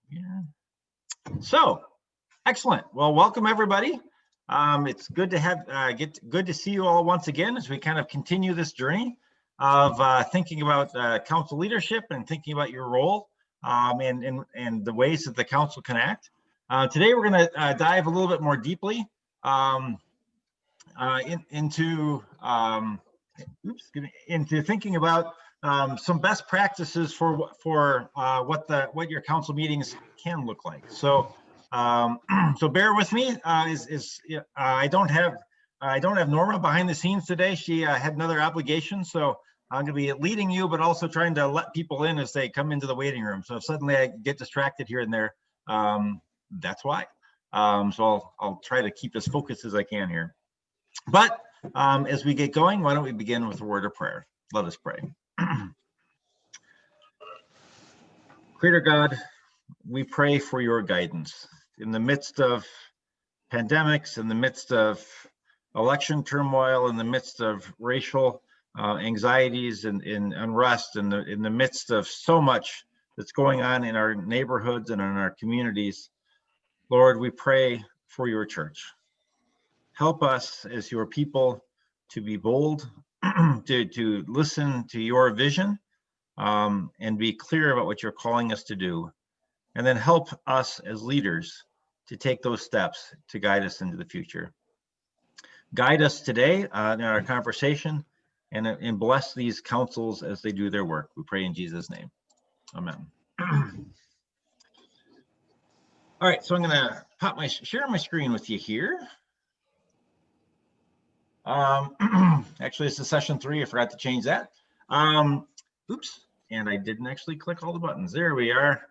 Yeah. So, excellent. Well, welcome everybody. It's good to have good to see you all once again as we kind of continue this journey of thinking about council leadership and thinking about your role and the ways that the council can act. Today, we're going to dive a little bit more deeply into thinking about some best practices for what your council meetings can look like. So so bear with me. I don't have Norma behind the scenes today. She had another obligation, so I'm going to be leading you, but also trying to let people in as they come into the waiting room. So if suddenly I get distracted here and there, that's why. So I'll try to keep as focused as I can here. But as we get going, why don't we begin with a word of prayer? Let us pray. Creator God, we pray for your guidance in the midst of pandemics, in the midst of election turmoil, in the midst of racial anxieties and unrest, in the midst of so much that's going on in our neighborhoods and in our communities. Lord, we pray for your church. Help us as your people to be bold, to listen to your vision, and be clear about what you're calling us to do. And then help us as leaders to take those steps to guide us into the future. Guide us today in our conversation and bless these councils as they do their work. We pray in Jesus' name. Amen. All right, so I'm going to share my screen with you here. Actually, this is session 3. I forgot to change that. Oops, and I didn't actually click all the buttons. There we are.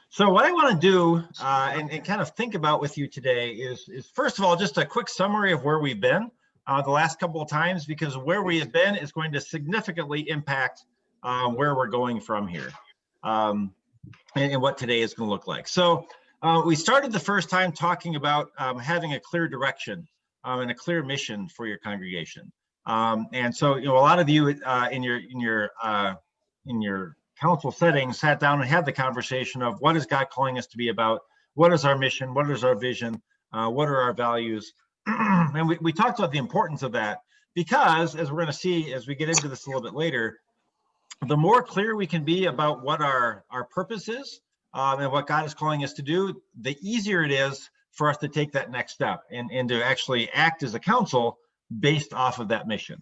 So what I want to do and kind of think about with you today is first of all, just a quick summary of where we've been the last couple of times, because where we have been is going to significantly impact where we're going from here and what today is going to look like. So we started the first time talking about having a clear direction and a clear mission for your congregation. And so, a lot of you in your council setting sat down and had the conversation of what is God calling us to be about? What is our mission? What is our vision? What are our values? And we talked about the importance of that because, as we're going to see as we get into this a little bit later, the more clear we can be about what our purpose is and what God is calling us to do, the easier it is for us to take that next step and to actually act as a council based off of that mission.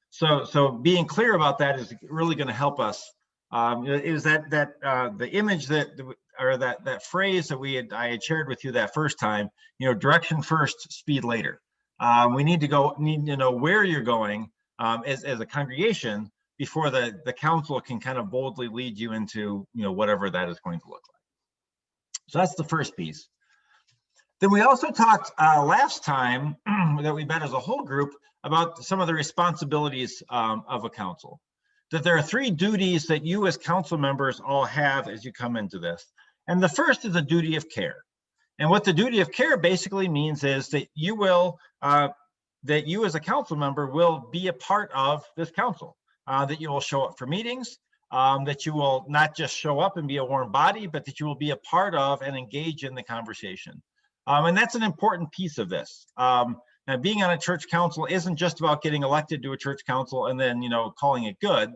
So being clear about that is really going to help us. Is that the image that phrase that I had shared with you that first time? Direction first, speed later. We need to know where you're going as a congregation before the council can kind of boldly lead you into whatever that is going to look like. So that's the first piece. Then we also talked last time that we met as a whole group about some of the responsibilities of a council. That there are 3 duties that you as council members all have as you come into this. And the first is a duty of care. And what the duty of care basically means is that you as a council member will be a part of this council, that you will show up for meetings, that you will not just show up and be a warm body, but that you will be a part of and engage in the conversation. And that's an important piece of this. Now, being on a church council isn't just about getting elected to a church council and then, calling it good.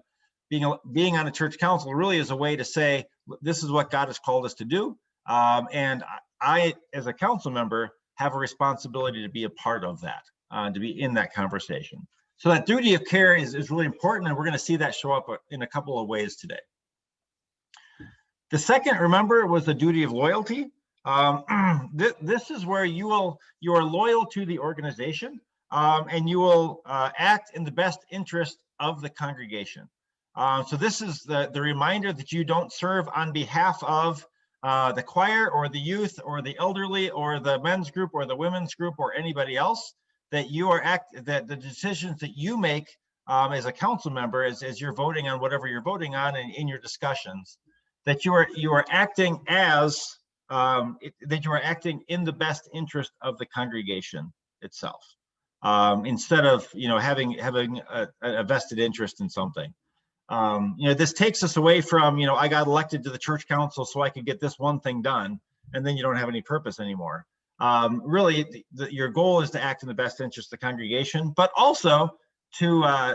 Being on a church council really is a way to say, this is what God has called us to do. And I, as a council member, have a responsibility to be a part of that, to be in that conversation. So that duty of care is really important, and we're going to see that show up in a couple of ways today. The second, remember, was the duty of loyalty. This is where you are loyal to the organization and you will act in the best interest of the congregation. So this is the reminder that you don't serve on behalf of the choir or the youth or the elderly or the men's group or the women's group or anybody else, that that the decisions that you make as a council member, as you're voting on whatever you're voting on and in your discussions, that you are acting in the best interest of the congregation itself, instead of having a vested interest in something. This takes us away from, I got elected to the church council so I could get this one thing done, and then you don't have any purpose anymore. Really, your goal is to act in the best interest of the congregation, but also to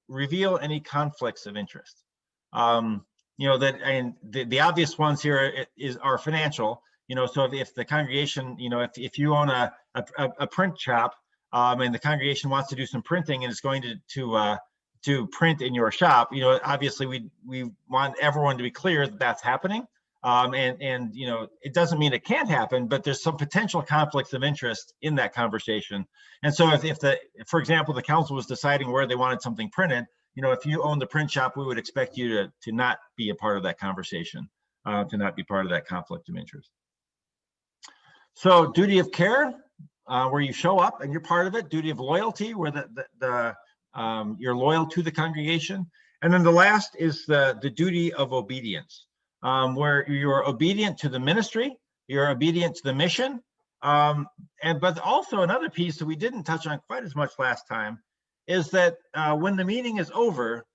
reveal any conflicts of interest. The obvious ones here are financial. So if the congregation, if you own a print shop, and the congregation wants to do some printing and is going to print in your shop, obviously we want everyone to be clear that that's happening. It doesn't mean it can't happen, but there's some potential conflicts of interest in that conversation. And so for example, the council was deciding where they wanted something printed, if you own the print shop, we would expect you to not be a part of that conversation, to not be part of that conflict of interest. So duty of care, where you show up and you're part of it. Duty of loyalty, where you're loyal to the congregation. And then the last is the duty of obedience, where you're obedient to the ministry, you're obedient to the mission. But also another piece that we didn't touch on quite as much last time is that when the meeting is over,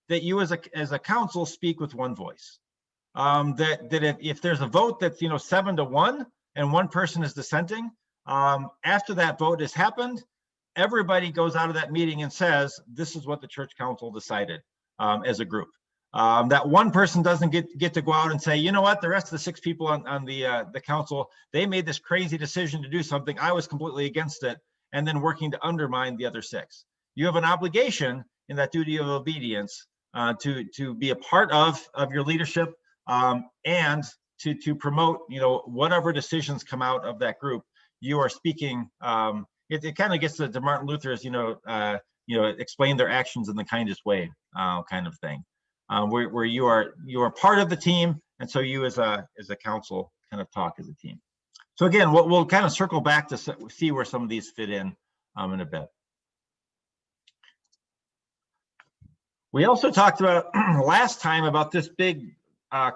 that you as a council speak with one voice. That if there's a vote that's 7-1 and one person is dissenting, after that vote has happened, everybody goes out of that meeting and says, this is what the church council decided as a group. That one person doesn't get to go out and say, you know what, the rest of the 6 people on the council, they made this crazy decision to do something. I was completely against it, and then working to undermine the other 6. You have an obligation in that duty of obedience to be a part of your leadership, and to promote, whatever decisions come out of that group. You are speaking. It kind of gets to Martin Luther's, explain their actions in the kindest way, kind of thing, where you are part of the team, and so you as a council kind of talk as a team. So again, we'll kind of circle back to see where some of these fit in a bit. We also talked about last time about this big,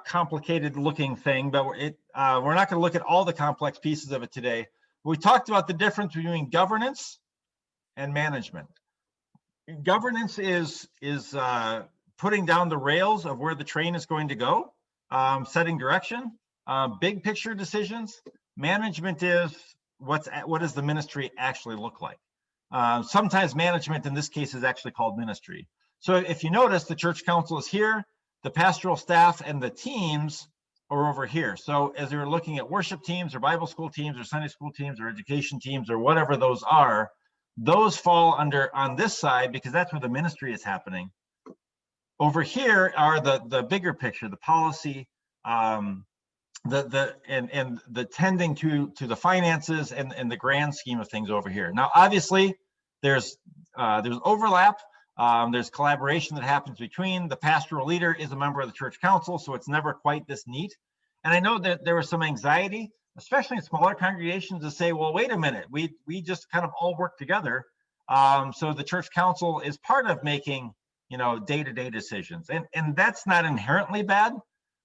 complicated looking thing, but we're not going to look at all the complex pieces of it today. We talked about the difference between governance and management. Governance is putting down the rails of where the train is going to go, setting direction, big picture decisions. Management is what does the ministry actually look like? Sometimes management in this case is actually called ministry. So if you notice, the church council is here, the pastoral staff and the teams are over here. So as you're looking at worship teams or Bible school teams or Sunday school teams or education teams or whatever those are, those fall on this side because that's where the ministry is happening. Over here are the bigger picture, the policy, and the tending to the finances and the grand scheme of things over here. Now, obviously, there's overlap. There's collaboration that happens between the pastoral leader is a member of the church council, so it's never quite this neat. And I know that there was some anxiety, especially in smaller congregations, to say, well, wait a minute, we just kind of all work together. So the church council is part of making, day-to-day decisions, and that's not inherently bad.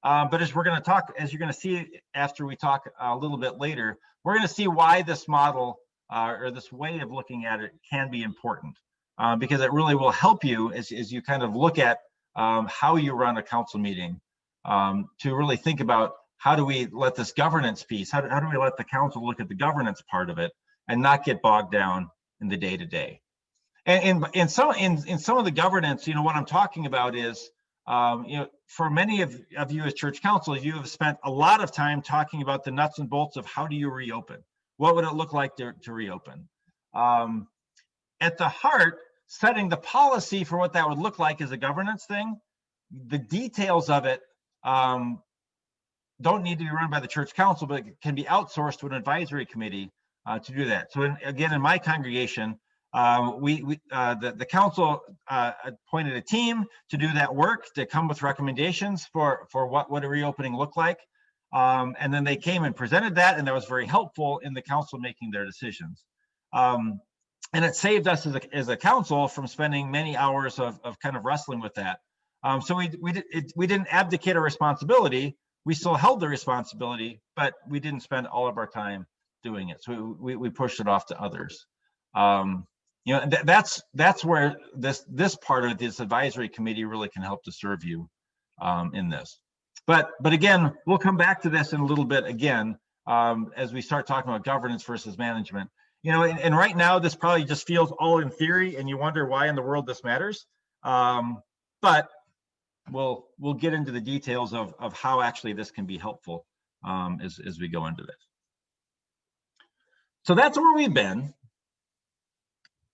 But as you're going to see after we talk a little bit later, we're going to see why this model or this way of looking at it can be important. Because it really will help you as you kind of look at how you run a council meeting, to really think about how do we let this governance piece, how do we let the council look at the governance part of it and not get bogged down in the day-to-day. And in some of the governance, what I'm talking about is, for many of you as church council, you have spent a lot of time talking about the nuts and bolts of how do you reopen? What would it look like to reopen? At the heart, setting the policy for what that would look like is a governance thing. The details of it don't need to be run by the church council, but it can be outsourced to an advisory committee to do that. So again, in my congregation, the council appointed a team to do that work, to come with recommendations for what a reopening looked like. And then they came and presented that, and that was very helpful in the council making their decisions. And it saved us as a council from spending many hours of kind of wrestling with that. So we didn't abdicate our responsibility. We still held the responsibility, but we didn't spend all of our time doing it. So we pushed it off to others. you know, that's where this part of this advisory committee really can help to serve you in this. But again, we'll come back to this in a little bit again as we start talking about governance versus management. You know, and right now this probably just feels all in theory, and you wonder why in the world this matters. But we'll get into the details of how actually this can be helpful as we go into this. So that's where we've been.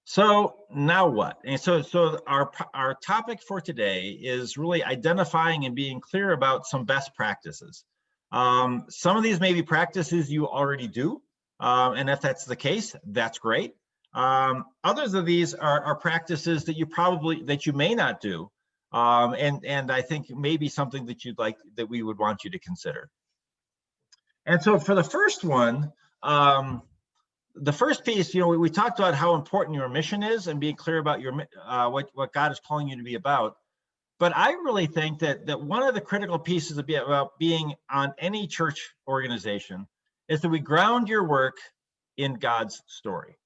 So now what? And so our topic for today is really identifying and being clear about some best practices. Some of these may be practices you already do, and if that's the case, that's great. Others of these are practices that you may not do, and I think maybe something that we would want you to consider. And so for the first one, the first piece, you know, we talked about how important your mission is and being clear about your what God is calling you to be about. But I really think that one of the critical pieces about being on any church organization is that we ground your work in God's story.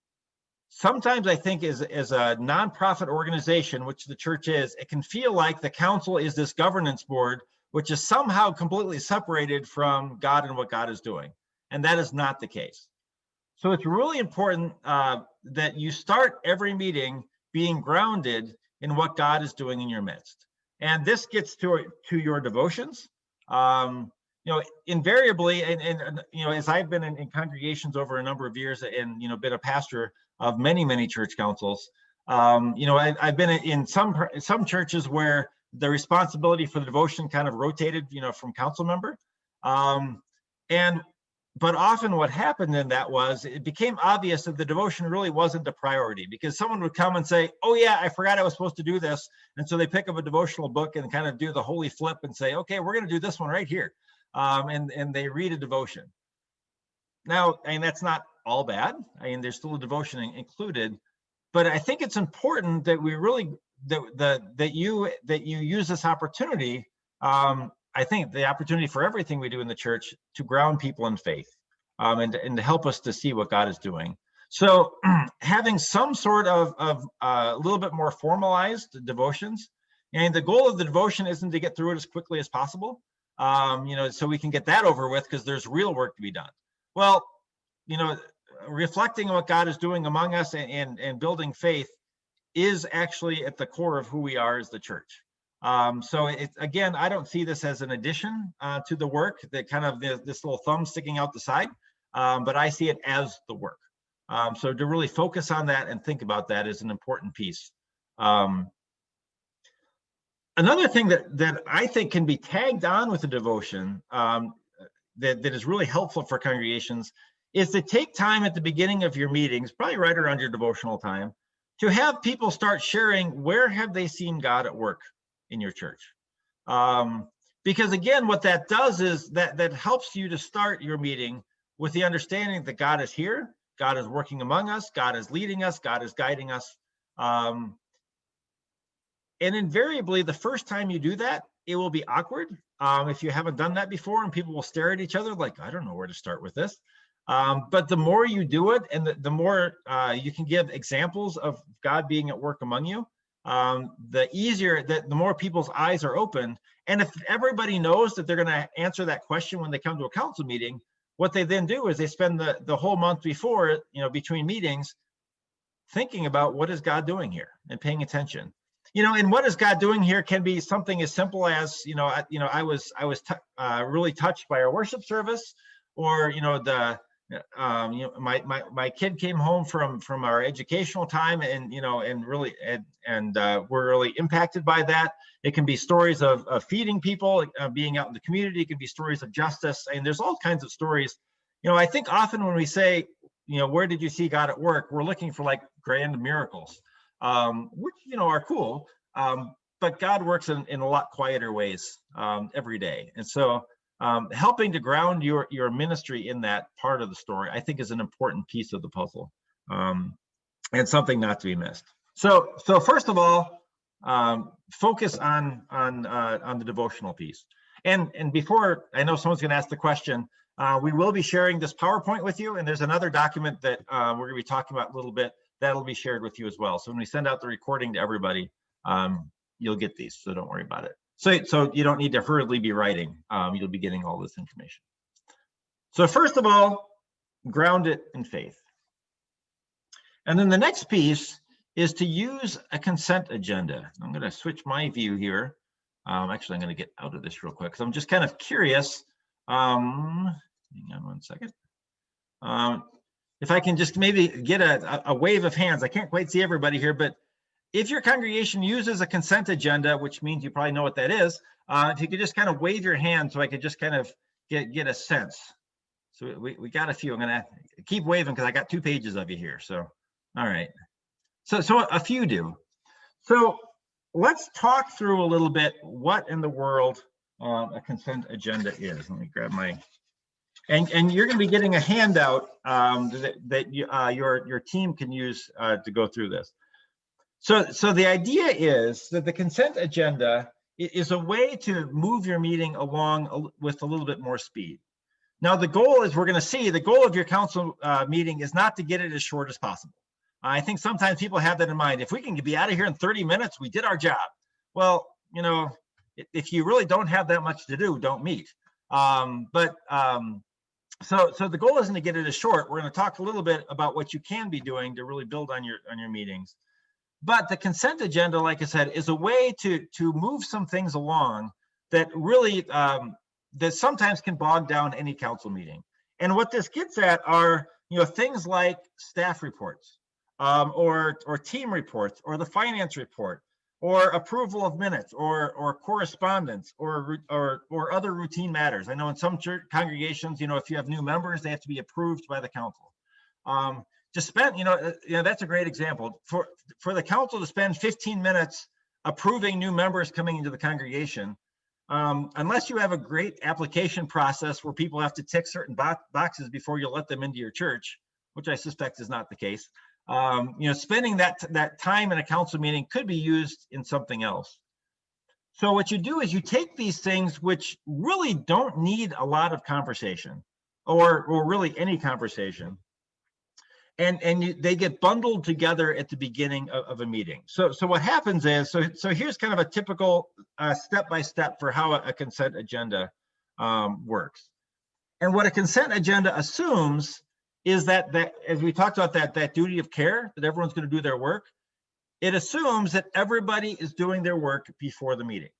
Sometimes I think as a nonprofit organization, which the church is, it can feel like the council is this governance board, which is somehow completely separated from God and what God is doing. And that is not the case. So it's really important that you start every meeting being grounded in what God is doing in your midst. And this gets to your devotions. You know, invariably, and you know, as I've been in congregations over a number of years and, you know, been a pastor of many church councils, you know, I've been in some churches where the responsibility for the devotion kind of rotated, you know, from council member. But often what happened in that was it became obvious that the devotion really wasn't a priority, because someone would come and say, oh yeah, I forgot I was supposed to do this. And so they pick up a devotional book and kind of do the holy flip and say, okay, we're going to do this one right here. And they read a devotion. Now, I mean, that's not all bad. I mean, there's still a devotion included, but I think it's important that we really, that you use this opportunity. I think the opportunity for everything we do in the church to ground people in faith and to help us to see what God is doing. So having some sort of a little bit more formalized devotions, and the goal of the devotion isn't to get through it as quickly as possible, you know, so we can get that over with because there's real work to be done. Well, you know, reflecting on what God is doing among us and building faith is actually at the core of who we are as the church. So again, I don't see this as an addition to the work, that kind of this little thumb sticking out the side, but I see it as the work. So to really focus on that and think about that is an important piece. Another thing that I think can be tagged on with the devotion that is really helpful for congregations is to take time at the beginning of your meetings, probably right around your devotional time, to have people start sharing where have they seen God at work in your church. Because again, what that does is that helps you to start your meeting with the understanding that God is here, God is working among us, God is leading us, God is guiding us. And invariably, the first time you do that, it will be awkward if you haven't done that before, and people will stare at each other like, I don't know where to start with this. But the more you do it, and the more you can give examples of God being at work among you, the easier, the more people's eyes are open. And if everybody knows that they're going to answer that question when they come to a council meeting, what they then do is they spend the whole month before, you know, between meetings, thinking about what is God doing here and paying attention. You know, and what is God doing here can be something as simple as, I was really touched by our worship service, or, you know, my kid came home from our educational time, and we're really impacted by that. It can be stories of feeding people, being out in the community. It can be stories of justice, and there's all kinds of stories. You know, I think often when we say, you know, where did you see God at work, we're looking for like grand miracles, which, you know, are cool. But God works in a lot quieter ways every day, and so helping to ground your ministry in that part of the story, I think, is an important piece of the puzzle, and something not to be missed. So first of all, focus on the devotional piece. And before, I know someone's going to ask the question, we will be sharing this PowerPoint with you, and there's another document that we're going to be talking about a little bit that'll be shared with you as well. So when we send out the recording to everybody, you'll get these, so don't worry about it. So you don't need to hurriedly be writing. You'll be getting all this information. So first of all, ground it in faith. And then the next piece is to use a consent agenda. I'm going to switch my view here. Actually, I'm going to get out of this real quick because I'm just kind of curious. Hang on one second. If I can just maybe get a wave of hands. I can't quite see everybody here, but if your congregation uses a consent agenda, which means you probably know what that is, if you could just kind of wave your hand so I could just kind of get a sense. So we got a few. I'm going to keep waving because I got 2 pages of you here. So, all right. So a few do. So let's talk through a little bit what in the world a consent agenda is. Let me grab my, and you're going to be getting a handout that your team can use to go through this. So the idea is that the consent agenda is a way to move your meeting along with a little bit more speed. Now, the goal is, we're going to see, the goal of your council meeting is not to get it as short as possible. I think sometimes people have that in mind. If we can be out of here in 30 minutes, we did our job. Well, you know, if you really don't have that much to do, don't meet. So the goal isn't to get it as short. We're going to talk a little bit about what you can be doing to really build on your meetings. But the consent agenda, like I said, is a way to move some things along that really that sometimes can bog down any council meeting. And what this gets at are, you know, things like staff reports, or team reports, or the finance report, or approval of minutes, or correspondence, or other routine matters. I know in some church congregations, you know, if you have new members, they have to be approved by the council. To spend, you know, that's a great example for the council to spend 15 minutes approving new members coming into the congregation. Unless you have a great application process where people have to tick certain boxes before you let them into your church, which I suspect is not the case. You know, spending that time in a council meeting could be used in something else. So what you do is you take these things which really don't need a lot of conversation, or really any conversation, and they get bundled together at the beginning of a meeting. So what happens is, so here's kind of a typical step-by-step for how a consent agenda works. And what a consent agenda assumes is that as we talked about, that duty of care, that everyone's going to do their work. It assumes that everybody is doing their work before the meeting.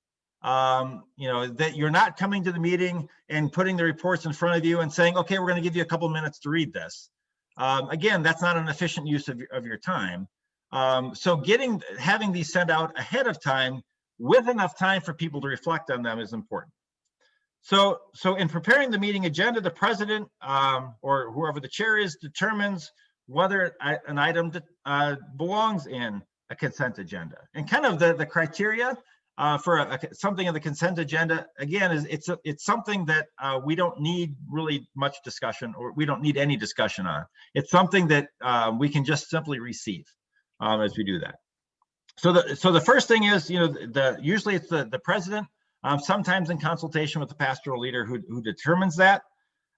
You know, that you're not coming to the meeting and putting the reports in front of you and saying, okay, we're going to give you a couple minutes to read this. Again, that's not an efficient use of your time. So having these sent out ahead of time with enough time for people to reflect on them is important. So in preparing the meeting agenda, the president or whoever the chair is determines whether an item belongs in a consent agenda. And kind of the criteria for something in the consent agenda, again, is it's something that we don't need really much discussion, or we don't need any discussion on. It's something that we can just simply receive as we do that. So the first thing is, you know, usually it's the president, sometimes in consultation with the pastoral leader who determines that.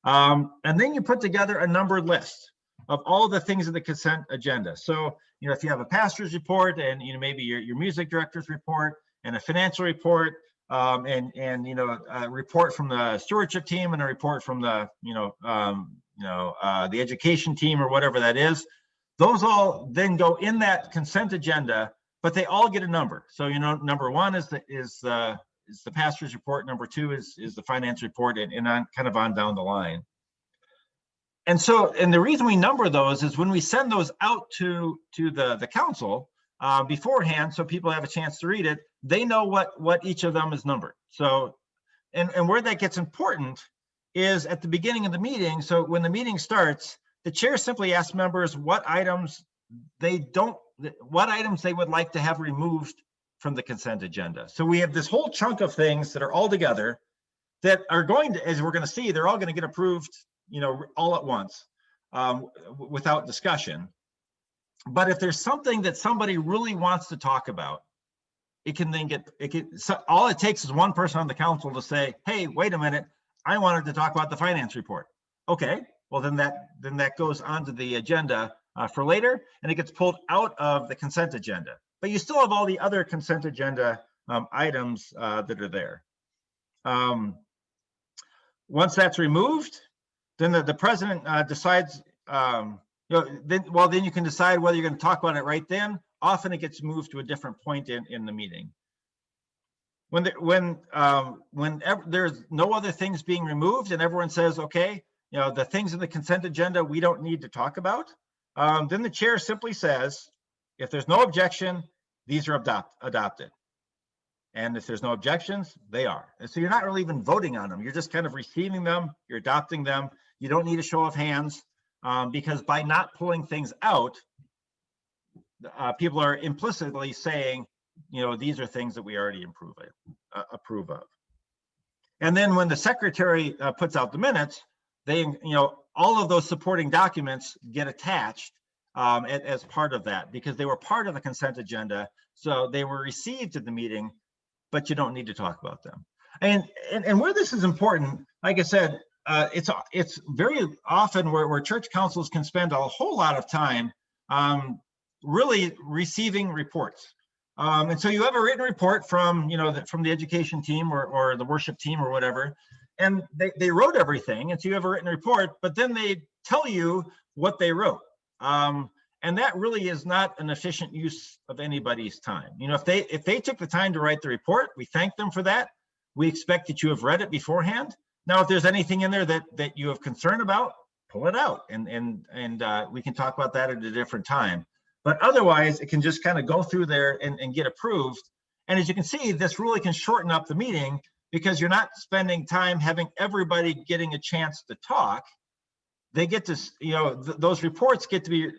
And then you put together a numbered list of all the things in the consent agenda. So, you know, if you have a pastor's report, and, you know, maybe your music director's report, and a financial report, and you know, a report from the stewardship team, and a report from the the education team, or whatever that is, those all then go in that consent agenda, but they all get a number. So, you know, number 1 is the pastor's report, number 2 is the finance report, and on kind of on down the line. And the reason we number those is when we send those out to the council beforehand, so people have a chance to read it, they know what each of them is numbered. So, and where that gets important is at the beginning of the meeting. So when the meeting starts, the chair simply asks members what items they would like to have removed from the consent agenda. So we have this whole chunk of things that are all together that are going to, as we're going to see, they're all going to get approved, you know, all at once without discussion. But if there's something that somebody really wants to talk about, all it takes is one person on the council to say, hey, wait a minute, I wanted to talk about the finance report. Okay, well then that goes onto the agenda for later, and it gets pulled out of the consent agenda. But you still have all the other consent agenda items that are there. Once that's removed, then the president decides, then you can decide whether you're going to talk about it right then. Often it gets moved to a different point in the meeting. When there's no other things being removed and everyone says, okay, the things in the consent agenda we don't need to talk about, then the chair simply says, if there's no objection, these are adopted. And if there's no objections, they are. And so you're not really even voting on them. You're just kind of receiving them, you're adopting them. You don't need a show of hands because by not pulling things out, people are implicitly saying, these are things that we already approve of. And then when the secretary puts out the minutes, they, all of those supporting documents get attached as part of that because they were part of the consent agenda. So they were received at the meeting, but you don't need to talk about them. And where this is important, like I said, it's very often where church councils can spend a whole lot of time really receiving reports. And so you have a written report from, from the education team or the worship team or whatever, and they wrote everything. And so you have a written report, but then they tell you what they wrote. And that really is not an efficient use of anybody's time. If they took the time to write the report, we thank them for that. We expect that you have read it beforehand. Now, if there's anything in there that you have concern about, pull it out and we can talk about that at a different time. But otherwise, it can just kind of go through there and get approved. And as you can see, this really can shorten up the meeting because you're not spending time having everybody getting a chance to talk. They get to, those reports get to be,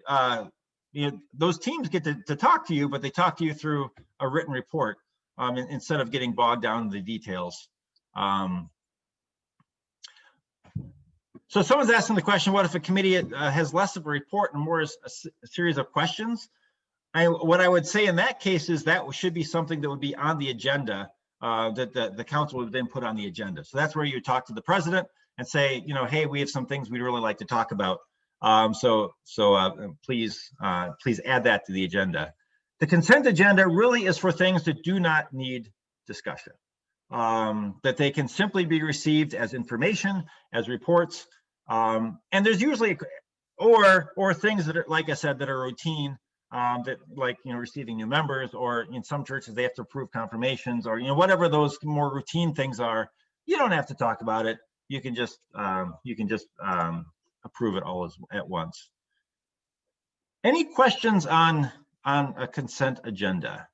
those teams get to talk to you, but they talk to you through a written report instead of getting bogged down in the details. So someone's asking the question, what if a committee has less of a report and more a series of questions? What I would say in that case is that should be something that would be on the agenda that the council would then put on the agenda. So that's where you talk to the president and say, hey, we have some things we'd really like to talk about. Please add that to the agenda. The consent agenda really is for things that do not need discussion, that they can simply be received as information, as reports. And there's usually, or things that are, like I said, that are routine, that like, receiving new members, or in some churches, they have to approve confirmations or, whatever those more routine things are, you don't have to talk about it. You can just approve it all at once. Any questions on a consent agenda?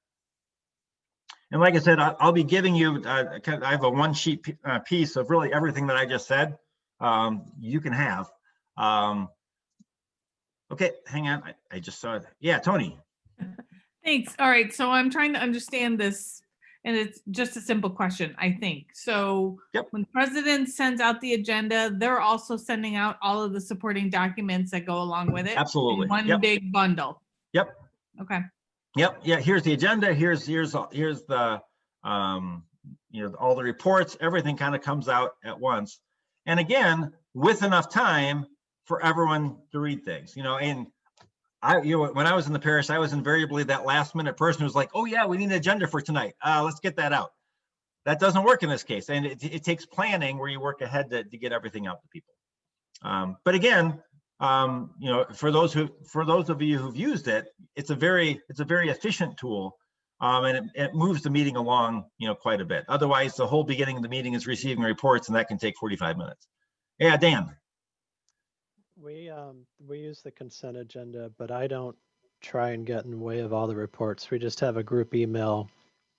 And like I said, I'll be giving you, I have a one sheet piece of really everything that I just said. You can have. Okay, hang on. I just saw it. Yeah, Tony. Thanks. All right. So I'm trying to understand this, and it's just a simple question, I think. So when the president sends out the agenda, they're also sending out all of the supporting documents that go along with it. Absolutely. In one big bundle. Yep. Okay. Yep. Yeah. Here's the agenda. Here's the all the reports. Everything kind of comes out at once. And again, with enough time for everyone to read things. And when I was in the parish, I was invariably that last minute person who's like, oh yeah, we need an agenda for tonight. Let's get that out. That doesn't work in this case. And it takes planning where you work ahead to get everything out to people. But again, for those of you who've used it, it's a very efficient tool. And it moves the meeting along, quite a bit. Otherwise, the whole beginning of the meeting is receiving reports, and that can take 45 minutes. Yeah, Dan. We use the consent agenda, but I don't try and get in the way of all the reports. We just have a group email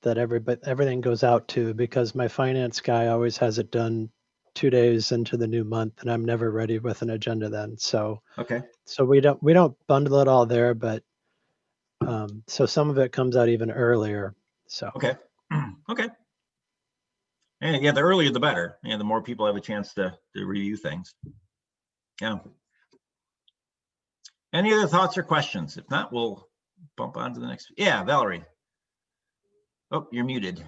that everything goes out to, because my finance guy always has it done 2 days into the new month, and I'm never ready with an agenda then. So okay. So we don't bundle it all there, but so some of it comes out even earlier. So okay. Okay. And yeah, the earlier the better. And the more people have a chance to review things. Yeah. Any other thoughts or questions? If not, we'll bump on to the next. Yeah, Valerie. Oh, you're muted.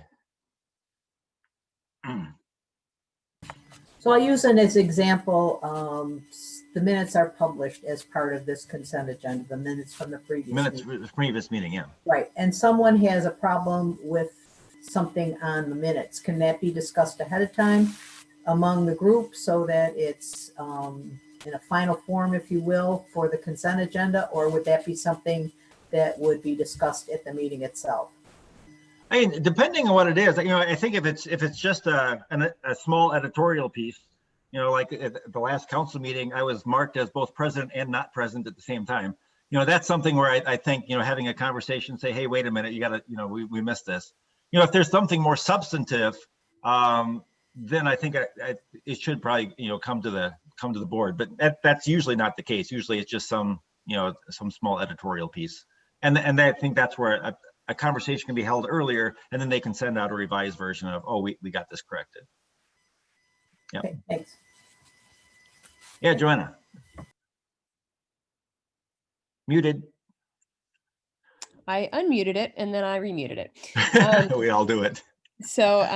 So I'll use an as example, the minutes are published as part of this consent agenda, the minutes from the previous Minutes, meeting. previous meeting, yeah. Right, and someone has a problem with something on the minutes, can that be discussed ahead of time among the group so that it's in a final form, if you will, for the consent agenda? Or would that be something that would be discussed at the meeting itself? I mean, depending on what it is, I think if it's just a small editorial piece, like at the last council meeting, I was marked as both present and not present at the same time. That's something where I think, having a conversation, say, hey, wait a minute, you gotta, we missed this. If there's something more substantive, then I think it should probably, come to the board, but that's usually not the case. Usually it's just some small editorial piece. And I think that's where a conversation can be held earlier, and then they can send out a revised version of, oh, we got this corrected. Yeah. Okay, thanks. Yeah, Joanna. Muted. I unmuted it and then I remuted it. We all do it. So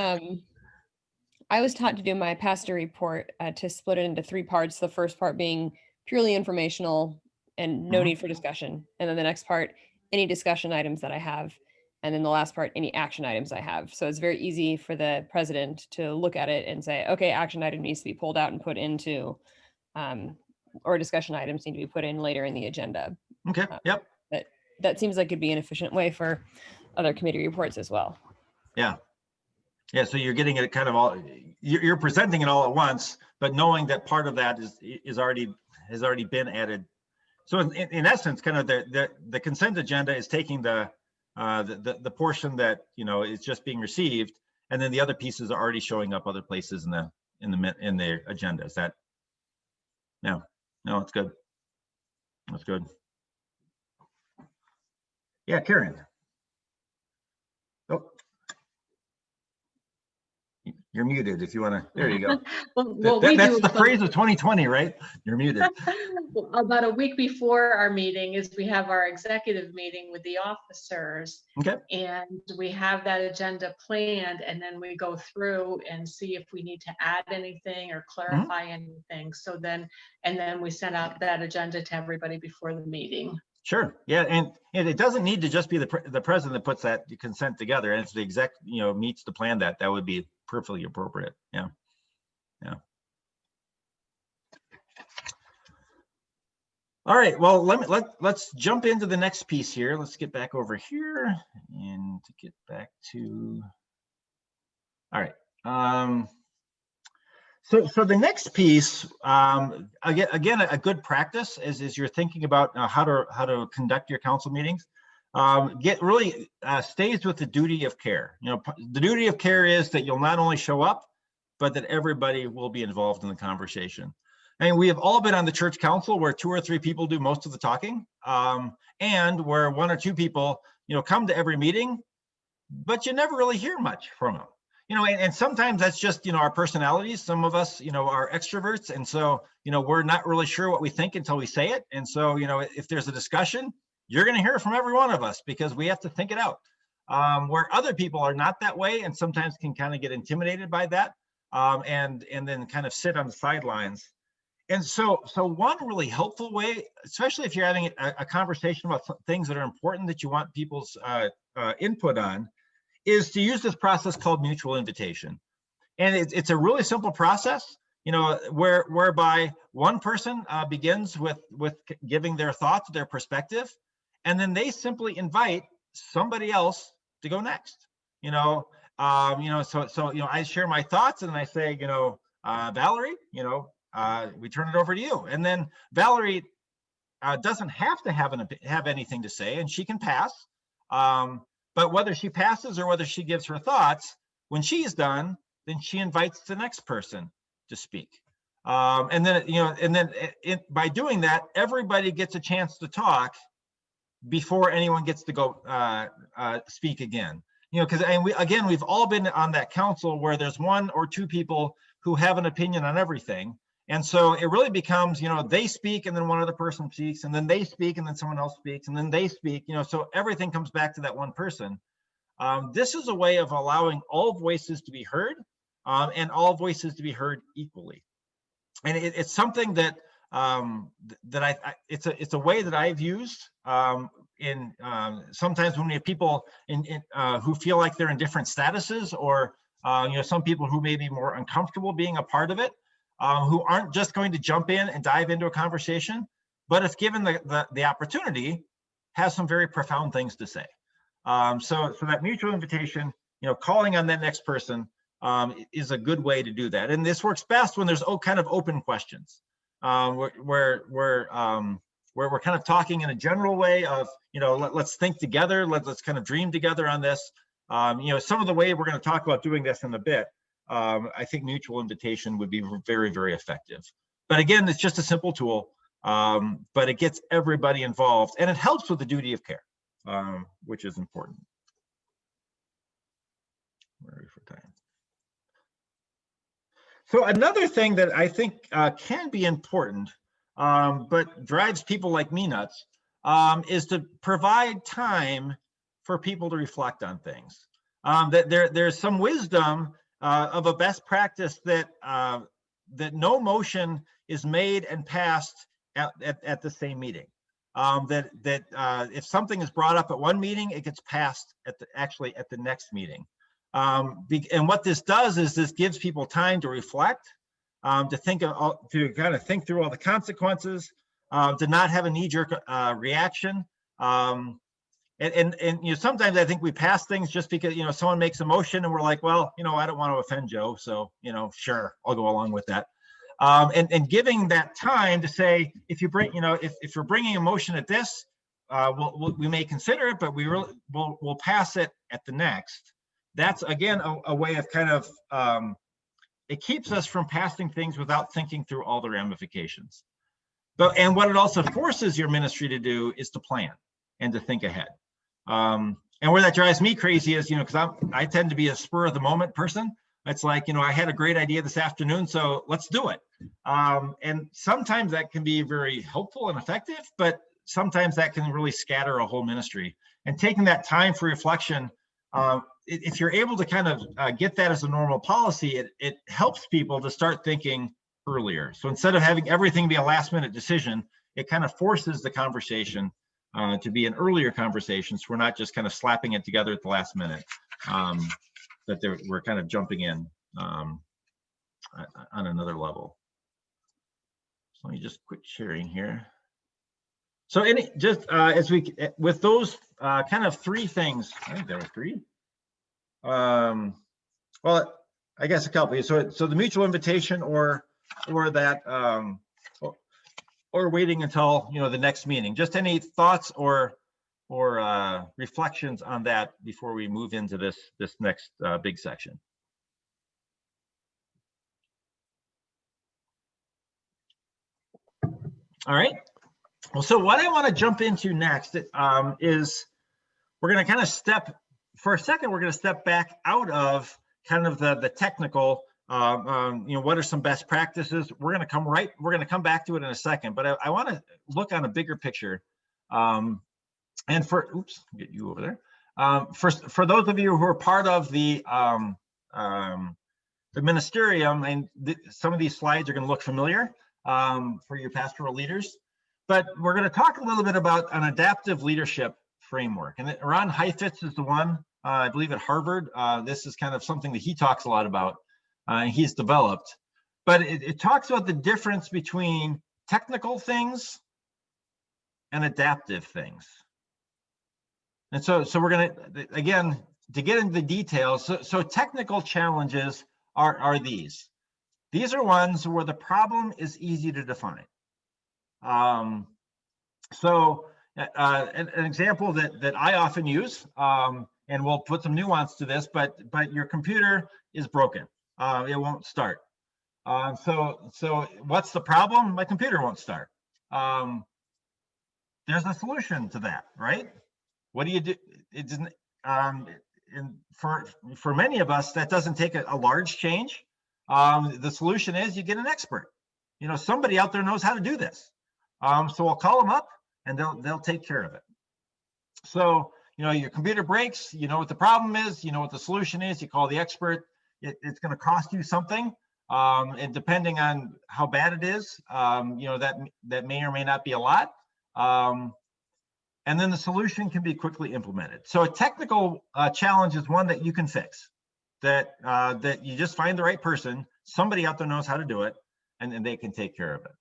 I was taught to do my pastor report to split it into 3 parts. The first part being purely informational and no need for discussion. And then the next part, any discussion items that I have. And then the last part, any action items I have. So it's very easy for the president to look at it and say, okay, action item needs to be pulled out and put into, or discussion items need to be put in later in the agenda. Okay, yep. That seems like it'd be an efficient way for other committee reports as well. Yeah. Yeah, so you're getting it kind of all, you're presenting it all at once, but knowing that part of that has already been added. So in essence, kind of the consent agenda is taking the portion that is just being received, and then the other pieces are already showing up other places in the agenda. Is that? No, it's good. That's good. Yeah, Karen. Oh, you're muted if you want to. There you go. That's the phrase of 2020, right? You're muted. About a week before our meeting is we have our executive meeting with the officers. Okay. And we have that agenda planned, and then we go through and see if we need to add anything or clarify anything. So then, and then we send out that agenda to everybody before the meeting. Sure. Yeah, and it doesn't need to just be the president that puts that consent together, and if the exec meets the plan, that would be perfectly appropriate. Yeah. All right, well, let's jump into the next piece here. Let's get back over here and to get back to, all right. So the next piece, again, a good practice is you're thinking about how to conduct your council meetings. Stays with the duty of care. The duty of care is that you'll not only show up, but that everybody will be involved in the conversation. And we have all been on the church council where 2 or 3 people do most of the talking, and where 1 or 2 people, come to every meeting, but you never really hear much from them. And sometimes that's just, our personalities. Some of us, are extroverts. And so, we're not really sure what we think until we say it. And so, if there's a discussion, you're going to hear from every one of us because we have to think it out. Where other people are not that way and sometimes can kind of get intimidated by that, and then kind of sit on the sidelines. And so one really helpful way, especially if you're having a conversation about things that are important that you want people's input on, is to use this process called mutual invitation. And it's a really simple process, whereby one person begins with giving their thoughts, their perspective, and then they simply invite somebody else to go next. So I share my thoughts and I say, Valerie, we turn it over to you. And then Valerie doesn't have to have anything to say, and she can pass. But whether she passes or whether she gives her thoughts, when she's done, then she invites the next person to speak. And then by doing that, everybody gets a chance to talk before anyone gets to go speak again. Because we've all been on that council where there's 1 or 2 people who have an opinion on everything. And so it really becomes, they speak and then one other person speaks, and then they speak and then someone else speaks and then they speak, so everything comes back to that one person. This is a way of allowing all voices to be heard, and all voices to be heard equally. And it's something that it's a way that I've used in sometimes when we have people who feel like they're in different statuses, or some people who may be more uncomfortable being a part of it, who aren't just going to jump in and dive into a conversation, but if given the opportunity, has some very profound things to say. So that mutual invitation, calling on that next person is a good way to do that. And this works best when there's kind of open questions, where we're kind of talking in a general way of, let's think together, let's kind of dream together on this. Some of the way we're going to talk about doing this in a bit, I think mutual invitation would be very, very effective. But again, it's just a simple tool, but it gets everybody involved, and it helps with the duty of care, which is important. Where are we for time? So another thing that I think can be important, but drives people like me nuts, is to provide time for people to reflect on things. That there's some wisdom of a best practice that no motion is made and passed at the same meeting. That if something is brought up at one meeting, it gets passed actually at the next meeting. And what this does is this gives people time to reflect, to kind of think through all the consequences, to not have a knee-jerk reaction. And sometimes I think we pass things just because someone makes a motion and we're like, well, I don't want to offend Joe, so sure, I'll go along with that. And giving that time to say, if you bring, if you're bringing a motion at this, we may consider it, but we'll pass it at the next. That's again a way of kind of it keeps us from passing things without thinking through all the ramifications. And what it also forces your ministry to do is to plan and to think ahead. And where that drives me crazy is, because I tend to be a spur of the moment person. It's like, I had a great idea this afternoon, so let's do it. And sometimes that can be very helpful and effective, but sometimes that can really scatter a whole ministry. And taking that time for reflection, if you're able to kind of get that as a normal policy, it helps people to start thinking earlier. So instead of having everything be a last minute decision, it kind of forces the conversation to be an earlier conversation. So we're not just kind of slapping it together at the last minute, but we're kind of jumping in on another level. So let me just quit sharing here. So with those kind of three things, I think there were three. Well, I guess a couple. So the mutual invitation or that or waiting until the next meeting. Just any thoughts or reflections on that before we move into this next big section. All right. Well, so what I want to jump into next is we're going to kind of for a second, we're going to step back out of kind of the technical, what are some best practices? We're going to come back to it in a second, but I want to look on a bigger picture. And get you over there. For those of you who are part of the ministerium, and some of these slides are going to look familiar for your pastoral leaders, but we're going to talk a little bit about an adaptive leadership framework. And Ron Heifetz is the one, I believe at Harvard. This is kind of something that he talks a lot about, he's developed. But it talks about the difference between technical things and adaptive things. And so we're going to, again, to get into the details, so technical challenges are these. These are ones where the problem is easy to define. So an example that I often use, and we'll put some nuance to this, but your computer is broken. It won't start. So what's the problem? My computer won't start. There's a solution to that, right? What do you do? It doesn't. For many of us, that doesn't take a large change. The solution is you get an expert. Somebody out there knows how to do this. So I'll call them up and they'll take care of it. So, your computer breaks, you know what the problem is, you know what the solution is, you call the expert, it's going to cost you something. And depending on how bad it is, that may or may not be a lot. And then the solution can be quickly implemented. So a technical challenge is one that you can fix, that you just find the right person, somebody out there knows how to do it, and they can take care of it.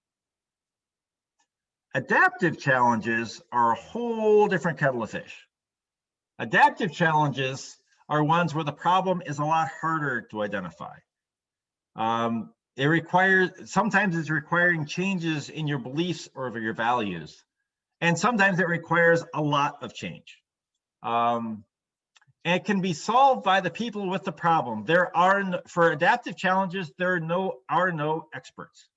Adaptive challenges are a whole different kettle of fish. Adaptive challenges are ones where the problem is a lot harder to identify. Sometimes it's requiring changes in your beliefs or your values. And sometimes it requires a lot of change. And it can be solved by the people with the problem. For adaptive challenges, there are no experts.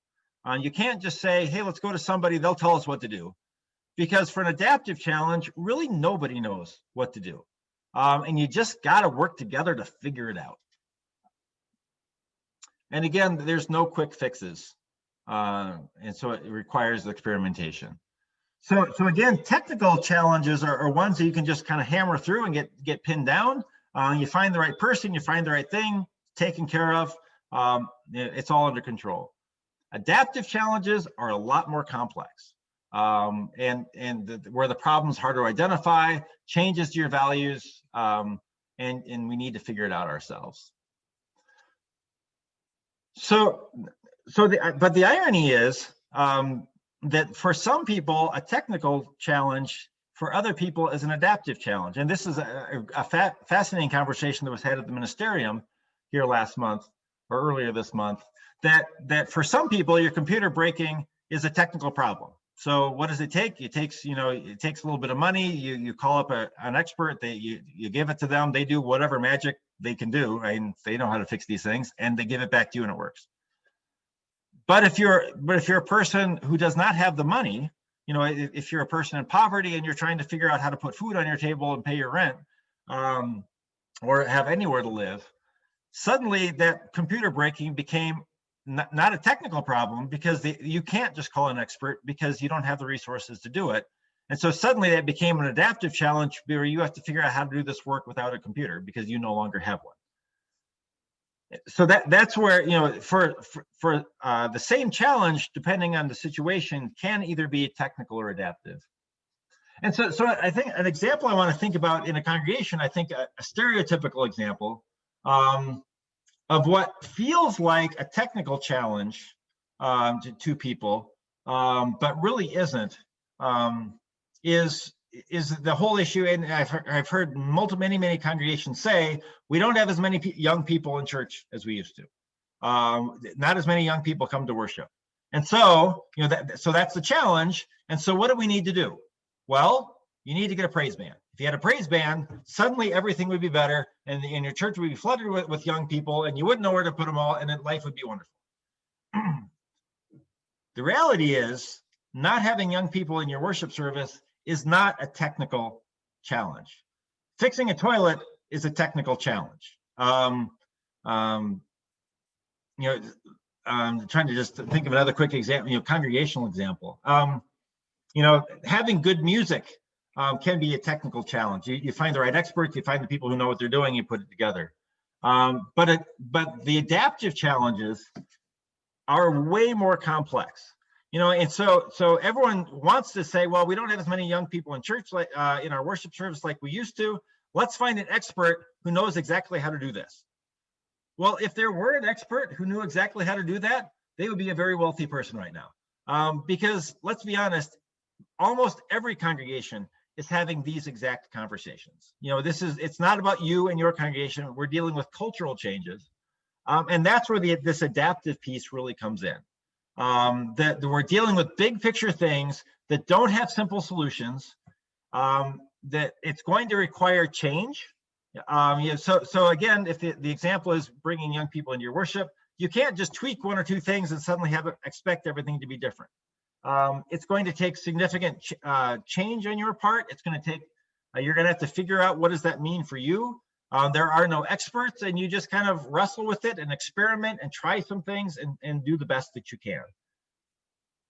You can't just say, hey, let's go to somebody, they'll tell us what to do. Because for an adaptive challenge, really nobody knows what to do. And you just gotta work together to figure it out. And again, there's no quick fixes. And so it requires experimentation. So again, technical challenges are ones that you can just kind of hammer through and get pinned down. You find the right person, you find the right thing, taken care of. It's all under control. Adaptive challenges are a lot more complex. Where the problem's hard to identify, changes to your values, and we need to figure it out ourselves. But the irony is that for some people, a technical challenge for other people is an adaptive challenge. And this is a fascinating conversation that was had at the ministerium here last month or earlier this month, that for some people, your computer breaking is a technical problem. So what does it take? It takes a little bit of money. You call up an expert, you give it to them, they do whatever magic they can do, and they know how to fix these things, and they give it back to you and it works. But if you're a person who does not have the money, if you're a person in poverty and you're trying to figure out how to put food on your table and pay your rent, or have anywhere to live, suddenly that computer breaking became not a technical problem, because you can't just call an expert because you don't have the resources to do it. And so suddenly that became an adaptive challenge where you have to figure out how to do this work without a computer because you no longer have one. So that's where, for the same challenge, depending on the situation, can either be technical or adaptive. And so I think an example I want to think about in a congregation, I think a stereotypical example of what feels like a technical challenge to people, but really isn't, is the whole issue. And I've heard many congregations say, we don't have as many young people in church as we used to. Not as many young people come to worship. And so, so that's the challenge. And so what do we need to do? Well, you need to get a praise band. If you had a praise band, suddenly everything would be better, and your church would be flooded with young people, and you wouldn't know where to put them all, and then life would be wonderful. The reality is, not having young people in your worship service is not a technical challenge. Fixing a toilet is a technical challenge. I'm trying to just think of another quick example, congregational example. Having good music can be a technical challenge. You find the right experts, you find the people who know what they're doing, you put it together. But the adaptive challenges are way more complex. And so everyone wants to say, well, we don't have as many young people in church, like in our worship service like we used to. Let's find an expert who knows exactly how to do this. Well, if there were an expert who knew exactly how to do that, they would be a very wealthy person right now. Because let's be honest, almost every congregation is having these exact conversations. It's not about you and your congregation. We're dealing with cultural changes. And that's where this adaptive piece really comes in. That we're dealing with big picture things that don't have simple solutions, that it's going to require change. So again, if the example is bringing young people into your worship, you can't just tweak one or two things and suddenly expect everything to be different. It's going to take significant change on your part. It's going to take, you're going to have to figure out what does that mean for you. There are no experts, and you just kind of wrestle with it and experiment and try some things and do the best that you can.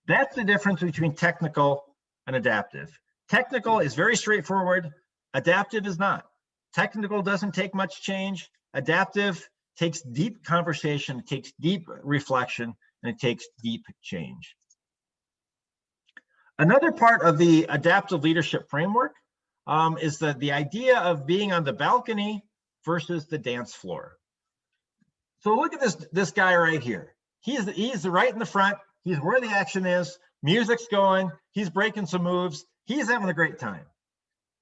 That's the difference between technical and adaptive. Technical is very straightforward. Adaptive is not. Technical doesn't take much change. Adaptive takes deep conversation, it takes deep reflection, and it takes deep change. Another part of the adaptive leadership framework is the idea of being on the balcony versus the dance floor. So look at this guy right here. He's right in the front. He's where the action is. Music's going. He's breaking some moves. He's having a great time.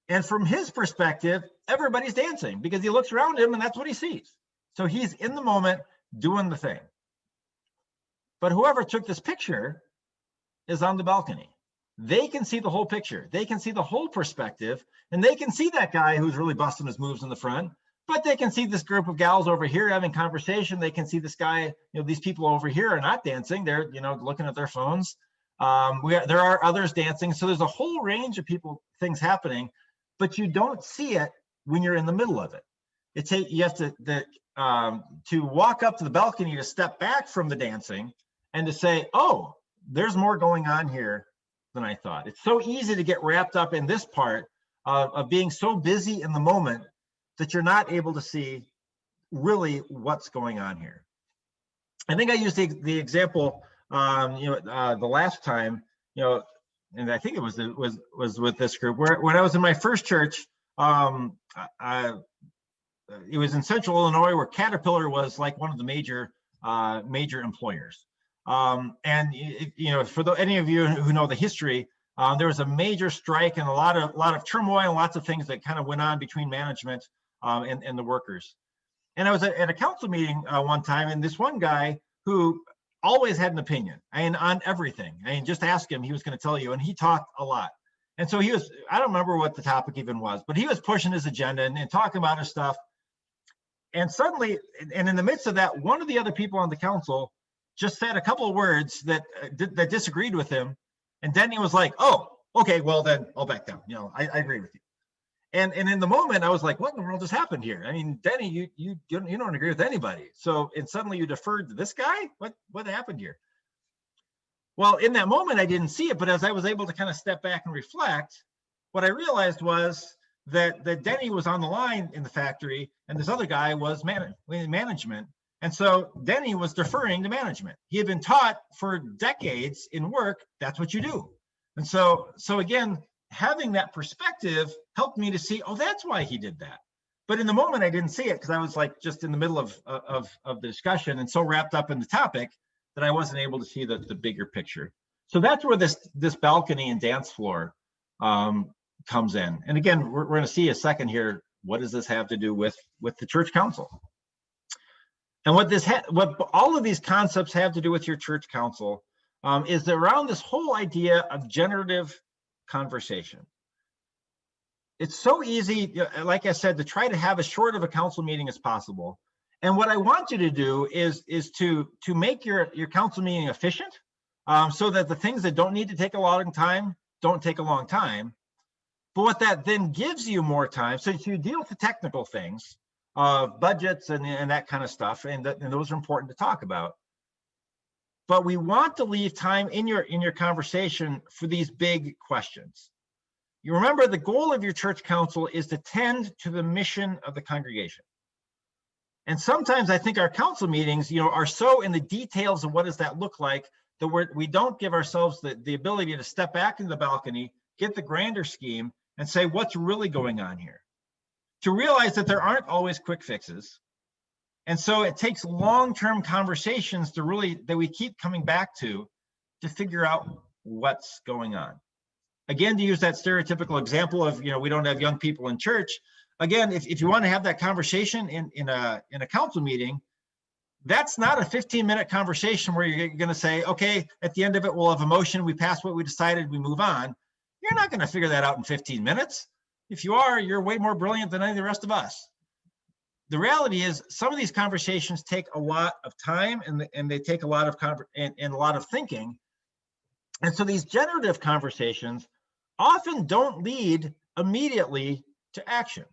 And from his perspective, everybody's dancing because he looks around him and that's what he sees. So he's in the moment doing the thing. But whoever took this picture is on the balcony. They can see the whole picture. They can see the whole perspective, and they can see that guy who's really busting his moves in the front, but they can see this group of gals over here having conversation. They can see this guy, these people over here are not dancing. They're, looking at their phones. There are others dancing. So there's a whole range of things happening, but you don't see it when you're in the middle of it. You have to walk up to the balcony, to step back from the dancing and to say, oh, there's more going on here than I thought. It's so easy to get wrapped up in this part of being so busy in the moment that you're not able to see really what's going on here. I think I used the example, the last time, and I think it was with this group where when I was in my first church, it was in Central Illinois where Caterpillar was like one of the major employers. And for any of you who know the history, there was a major strike and a lot of turmoil and lots of things that kind of went on between management and the workers. And I was at a council meeting one time, and this one guy who always had an opinion on everything. Just ask him, he was going to tell you, and he talked a lot. And so I don't remember what the topic even was, but he was pushing his agenda and talking about his stuff. And suddenly, and in the midst of that, one of the other people on the council just said a couple of words that disagreed with him. And Denny was like, oh, okay, well then I'll back down. I agree with you. And in the moment, I was like, what in the world just happened here? Denny, you don't agree with anybody. So, and suddenly you deferred to this guy? What happened here? Well, in that moment, I didn't see it, but as I was able to kind of step back and reflect, what I realized was that Denny was on the line in the factory and this other guy was management. And so Denny was deferring to management. He had been taught for decades in work, that's what you do. And so again, having that perspective helped me to see, oh, that's why he did that. But in the moment, I didn't see it because I was like just in the middle of the discussion and so wrapped up in the topic that I wasn't able to see the bigger picture. So that's where this balcony and dance floor comes in. And again, we're going to see a second here. What does this have to do with the church council? And what all of these concepts have to do with your church council is around this whole idea of generative conversation. It's so easy, like I said, to try to have as short of a council meeting as possible. And what I want you to do is to make your council meeting efficient, so that the things that don't need to take a long time don't take a long time. But what that then gives you more time, so you deal with the technical things of budgets and that kind of stuff, and those are important to talk about. But we want to leave time in your conversation for these big questions. You remember the goal of your church council is to tend to the mission of the congregation. And sometimes I think our council meetings, are so in the details of what does that look like that we don't give ourselves the ability to step back in the balcony, get the grander scheme, and say what's really going on here. To realize that there aren't always quick fixes. And so it takes long-term conversations that we keep coming back to figure out what's going on. Again, to use that stereotypical example of, we don't have young people in church. Again, if you want to have that conversation in a council meeting, that's not a 15-minute conversation where you're going to say, okay, at the end of it, we'll have a motion, we pass what we decided, we move on. You're not going to figure that out in 15 minutes. If you are, you're way more brilliant than any of the rest of us. The reality is some of these conversations take a lot of time and they take a lot of a lot of thinking. And so these generative conversations often don't lead immediately to action.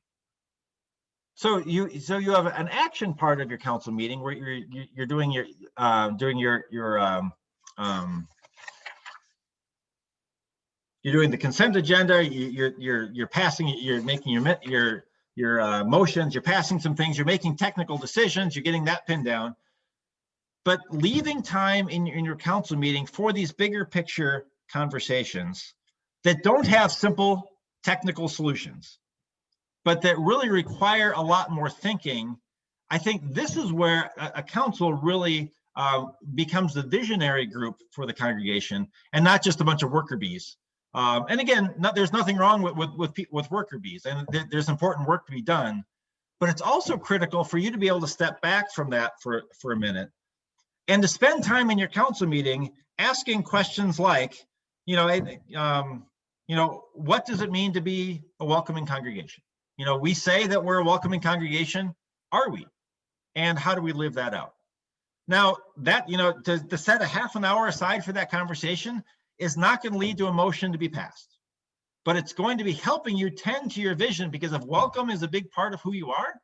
So you have an action part of your council meeting where you're doing your you're doing the consent agenda. You're passing. You're making your motions, you're passing some things, you're making technical decisions, you're getting that pinned down. But leaving time in your council meeting for these bigger picture conversations that don't have simple technical solutions, but that really require a lot more thinking. I think this is where a council really becomes the visionary group for the congregation, and not just a bunch of worker bees. And again, there's nothing wrong with worker bees, and there's important work to be done. But it's also critical for you to be able to step back from that for a minute, and to spend time in your council meeting asking questions like, what does it mean to be a welcoming congregation? We say that we're a welcoming congregation. Are we? And how do we live that out? Now, that, to set a half an hour aside for that conversation is not going to lead to a motion to be passed. But it's going to be helping you tend to your vision, because if welcome is a big part of who you are,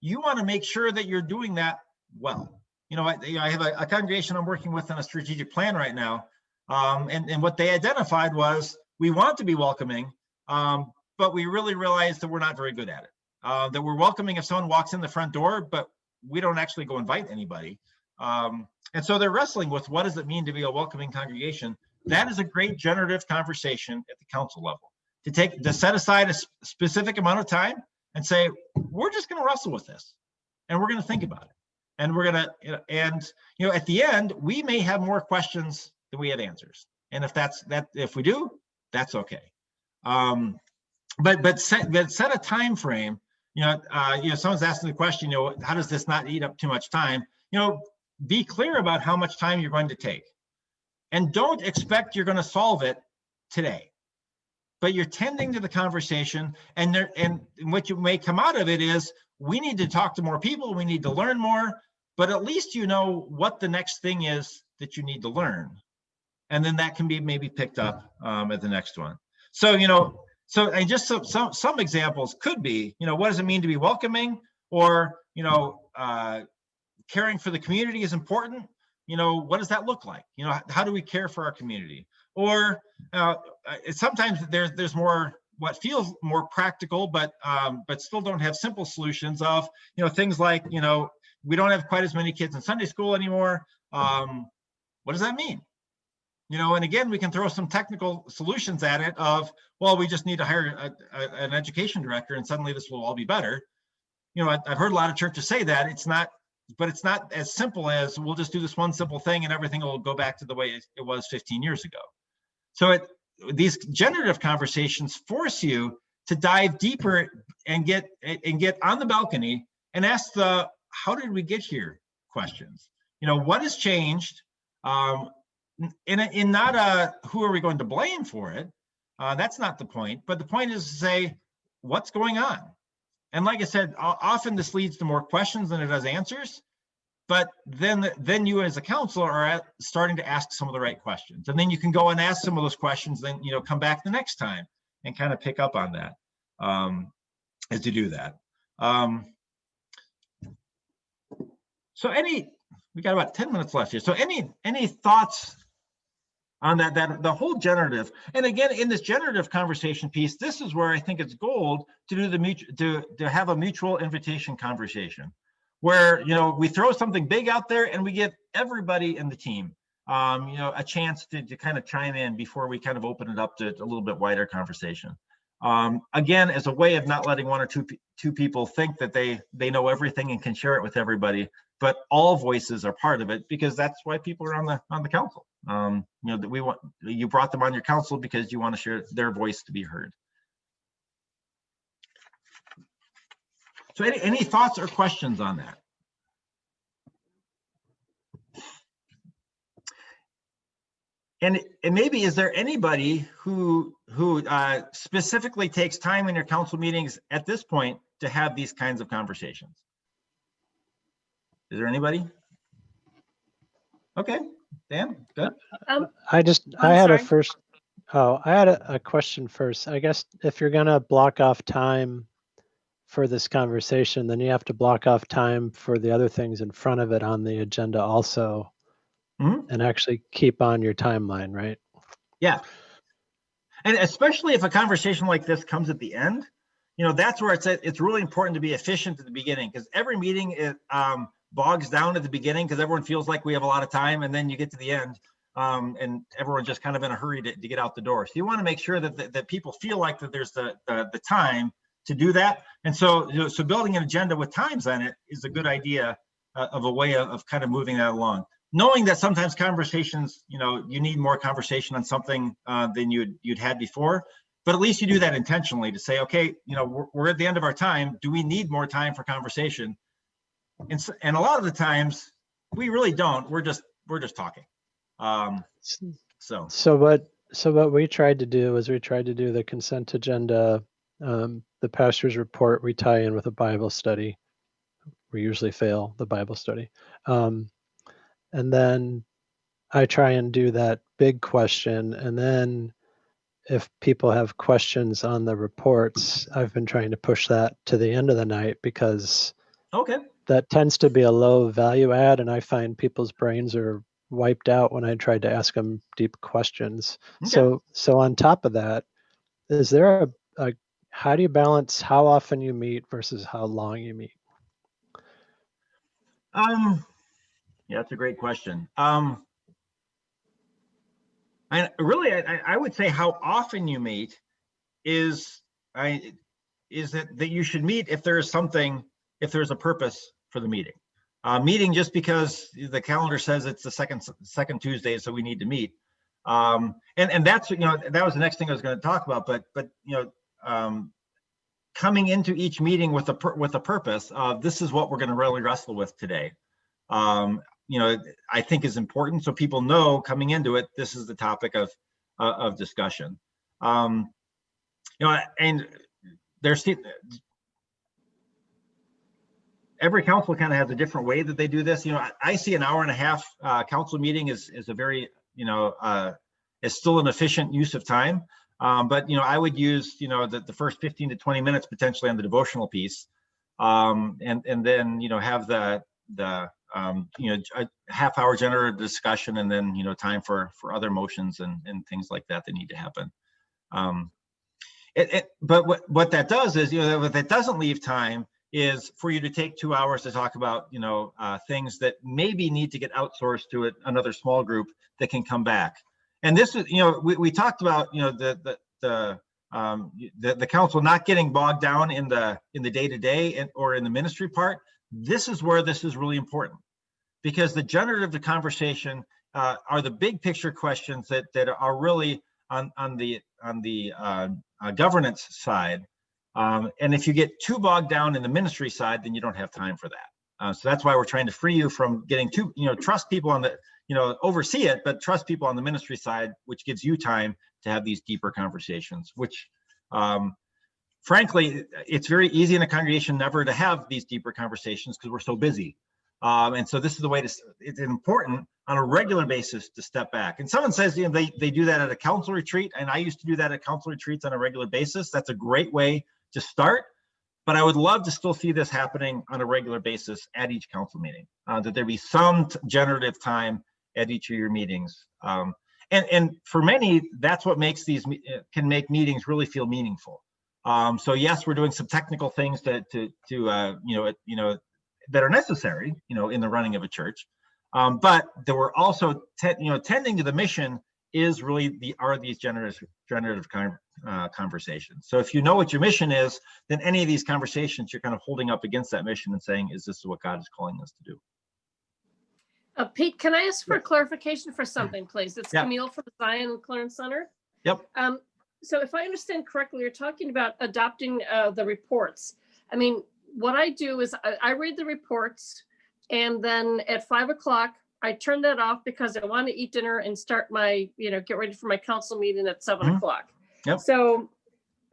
you want to make sure that you're doing that well. I have a congregation I'm working with on a strategic plan right now. And what they identified was, we want to be welcoming, but we really realized that we're not very good at it. That we're welcoming if someone walks in the front door, but we don't actually go invite anybody. And so they're wrestling with, what does it mean to be a welcoming congregation? That is a great generative conversation at the council level, to set aside a specific amount of time and say, we're just going to wrestle with this, and we're going to think about it. And we're going to, at the end, we may have more questions than we have answers. And if we do, that's okay. But set a time frame. Someone's asking the question, how does this not eat up too much time? Be clear about how much time you're going to take, and don't expect you're going to solve it today. But you're tending to the conversation, and what you may come out of it is, we need to talk to more people, we need to learn more, but at least you know what the next thing is that you need to learn. And then that can be maybe picked up at the next one. So, and just some examples could be, what does it mean to be welcoming? Or, caring for the community is important. What does that look like? How do we care for our community? Or sometimes there's more, what feels more practical, but still don't have simple solutions of, things like, we don't have quite as many kids in Sunday school anymore. What does that mean? And again, we can throw some technical solutions at it of, well, we just need to hire an education director and suddenly this will all be better. I've heard a lot of churches say that. It's not as simple as, we'll just do this one simple thing and everything will go back to the way it was 15 years ago. So these generative conversations force you to dive deeper and get on the balcony and ask the how did we get here questions. What has changed? In not a who are we going to blame for it? That's not the point. But the point is to say, what's going on? And like I said, often this leads to more questions than it does answers. But then you as a council are starting to ask some of the right questions. And then you can go and ask some of those questions, then come back the next time and kind of pick up on that as to do that. So we got about 10 minutes left here. So any thoughts on that the whole generative? And again, in this generative conversation piece, this is where I think it's gold to do to have a mutual invitation conversation, where we throw something big out there and we give everybody in the team a chance to kind of chime in before we kind of open it up to a little bit wider conversation. Again, as a way of not letting one or two people think that they know everything and can share it with everybody, but all voices are part of it, because that's why people are on the council. That you brought them on your council because you want to share their voice to be heard. So any thoughts or questions on that? And maybe, is there anybody who specifically takes time in your council meetings at this point to have these kinds of conversations? Is there anybody? Okay, Dan, good. I had a question first. I guess if you're gonna block off time for this conversation, then you have to block off time for the other things in front of it on the agenda also. Mm-hmm. And actually keep on your timeline, right? Yeah. And especially if a conversation like this comes at the end, that's where it's really important to be efficient at the beginning, because every meeting it bogs down at the beginning because everyone feels like we have a lot of time, and then you get to the end and everyone's just kind of in a hurry to get out the door. So you want to make sure that people feel like that there's the time to do that. And so, so building an agenda with times on it is a good idea of a way of kind of moving that along. Knowing that sometimes conversations, you need more conversation on something than you'd had before, but at least you do that intentionally to say, okay, we're at the end of our time. Do we need more time for conversation? And a lot of the times we really don't. We're just talking. So what we tried to do is we tried to do the consent agenda, the pastor's report, we tie in with a Bible study. We usually fail the Bible study. And then I try and do that big question. And then if people have questions on the reports, I've been trying to push that to the end of the night because that tends to be a low value add. And I find people's brains are wiped out when I tried to ask them deep questions. So on top of that, is there how do you balance how often you meet versus how long you meet? Yeah, that's a great question. I would say how often you meet is that you should meet if there's a purpose for the meeting. Meeting just because the calendar says it's the second Tuesday, so we need to meet. And that's, that was the next thing I was going to talk about, but coming into each meeting with a purpose of this is what we're going to really wrestle with today. I think is important so people know coming into it, this is the topic of discussion. And there's every council kind of has a different way that they do this. I see an hour and a half council meeting is a very, is still an efficient use of time. But, I would use, the first 15 to 20 minutes potentially on the devotional piece. And then, have the a half-hour general discussion, and then time for other motions and things like that need to happen. But what that does is what that doesn't leave time is for you to take 2 hours to talk about things that maybe need to get outsourced to another small group that can come back. And this is we talked about the council not getting bogged down in the day-to-day or in the ministry part. This is where this is really important, because the generative the conversation are the big picture questions that are really on the governance side. And if you get too bogged down in the ministry side, then you don't have time for that. So that's why we're trying to free you from getting too, trust people on the, oversee it, but trust people on the ministry side, which gives you time to have these deeper conversations, which frankly, it's very easy in a congregation never to have these deeper conversations because we're so busy. And so this is the way it's important on a regular basis to step back. And someone says, they do that at a council retreat. And I used to do that at council retreats on a regular basis. That's a great way to start. But I would love to still see this happening on a regular basis at each council meeting, that there be some generative time at each of your meetings. And for many, that's what makes can make meetings really feel meaningful. So yes, we're doing some technical things that are necessary, in the running of a church. But there were also, tending to the mission is really these generative conversations. So if you know what your mission is, then any of these conversations, you're kind of holding up against that mission and saying, is this what God is calling us to do? Pete, can I ask for clarification for something, please? It's Yeah. Camille from the Zion and Clarence Center. Yep. So if I understand correctly, you're talking about adopting the reports. I mean, what I do is I read the reports, and then at 5 o'clock, I turn that off because I want to eat dinner and start my, get ready for my council meeting at 7 o'clock. Yep. So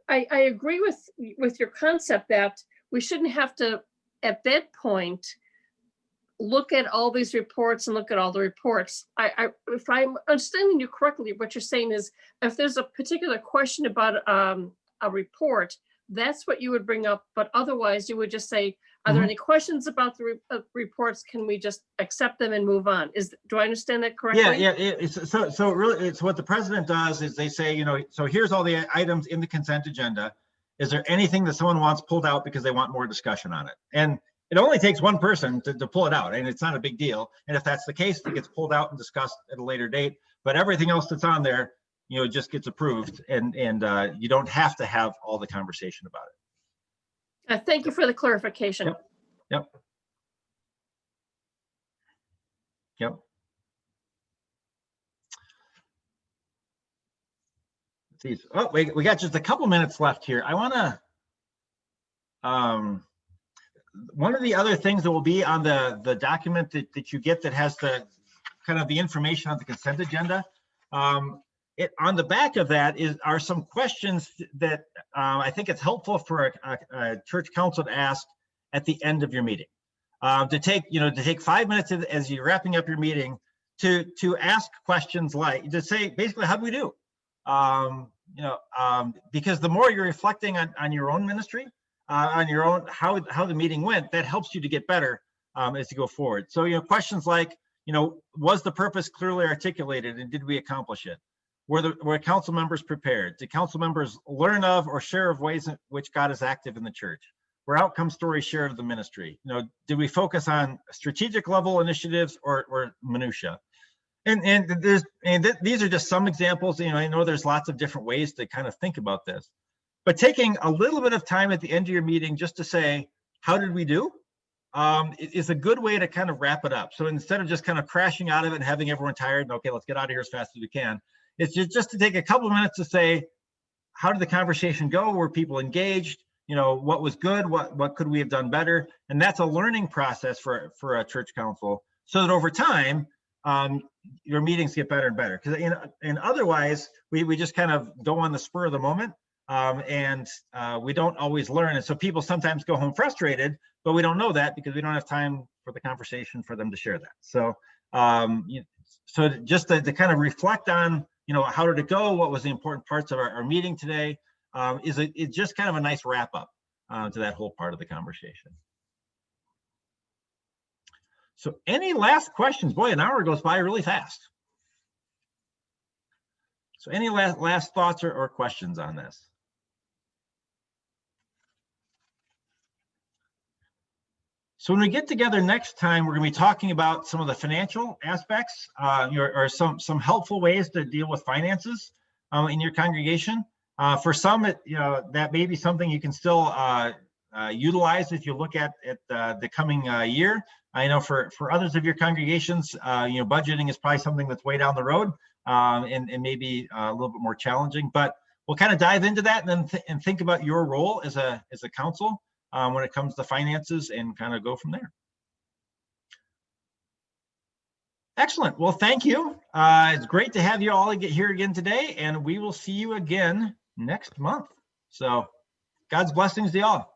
I agree with your concept that we shouldn't have to, at that point, look at all these reports and look at all the reports. If I'm understanding you correctly, what you're saying is if there's a particular question about a report, that's what you would bring up. But otherwise, you would just say, are there any questions about the reports? Can we just accept them and move on? Do I understand that correctly? Yeah. So really, it's what the president does is they say, so here's all the items in the consent agenda. Is there anything that someone wants pulled out because they want more discussion on it? And it only takes one person to pull it out, and it's not a big deal. And if that's the case, it gets pulled out and discussed at a later date. But everything else that's on there, just gets approved, and you don't have to have all the conversation about it. Thank you for the clarification. Yep. See, oh, we got just a couple minutes left here. I want to, one of the other things that will be on the document that you get that has the kind of the information on the consent agenda. On the back of that are some questions that I think it's helpful for a church council to ask at the end of your meeting. To take 5 minutes as you're wrapping up your meeting to ask questions like, to say basically, how do we do? Because the more you're reflecting on your own ministry, on your own, how the meeting went, that helps you to get better as you go forward. So, questions like, was the purpose clearly articulated and did we accomplish it? Were council members prepared? Did council members learn of or share of ways in which God is active in the church? Were outcome stories shared of the ministry? Did we focus on strategic level initiatives or minutia? And these are just some examples. I know there's lots of different ways to kind of think about this, but taking a little bit of time at the end of your meeting just to say, how did we do? Is a good way to kind of wrap it up. So instead of just kind of crashing out of it and having everyone tired, and okay, let's get out of here as fast as we can. It's just to take a couple of minutes to say, how did the conversation go? Were people engaged? What was good? What could we have done better? And that's a learning process for a church council, so that over time, your meetings get better and better. Because and otherwise, we just kind of go on the spur of the moment, and we don't always learn. And so people sometimes go home frustrated, but we don't know that because we don't have time for the conversation for them to share that. So, so just to kind of reflect on, how did it go? What was the important parts of our meeting today? It's just kind of a nice wrap up to that whole part of the conversation. So any last questions? Boy, an hour goes by really fast. So any last thoughts or questions on this? So when we get together next time, we're going to be talking about some of the financial aspects, or some helpful ways to deal with finances in your congregation. For some, that may be something you can still utilize if you look at the coming year. I know for others of your congregations, budgeting is probably something that's way down the road, and maybe a little bit more challenging. But we'll kind of dive into that and think about your role as a council when it comes to finances, and kind of go from there. Excellent. Well, thank you. It's great to have you all get here again today, and we will see you again next month. So God's blessings to y'all.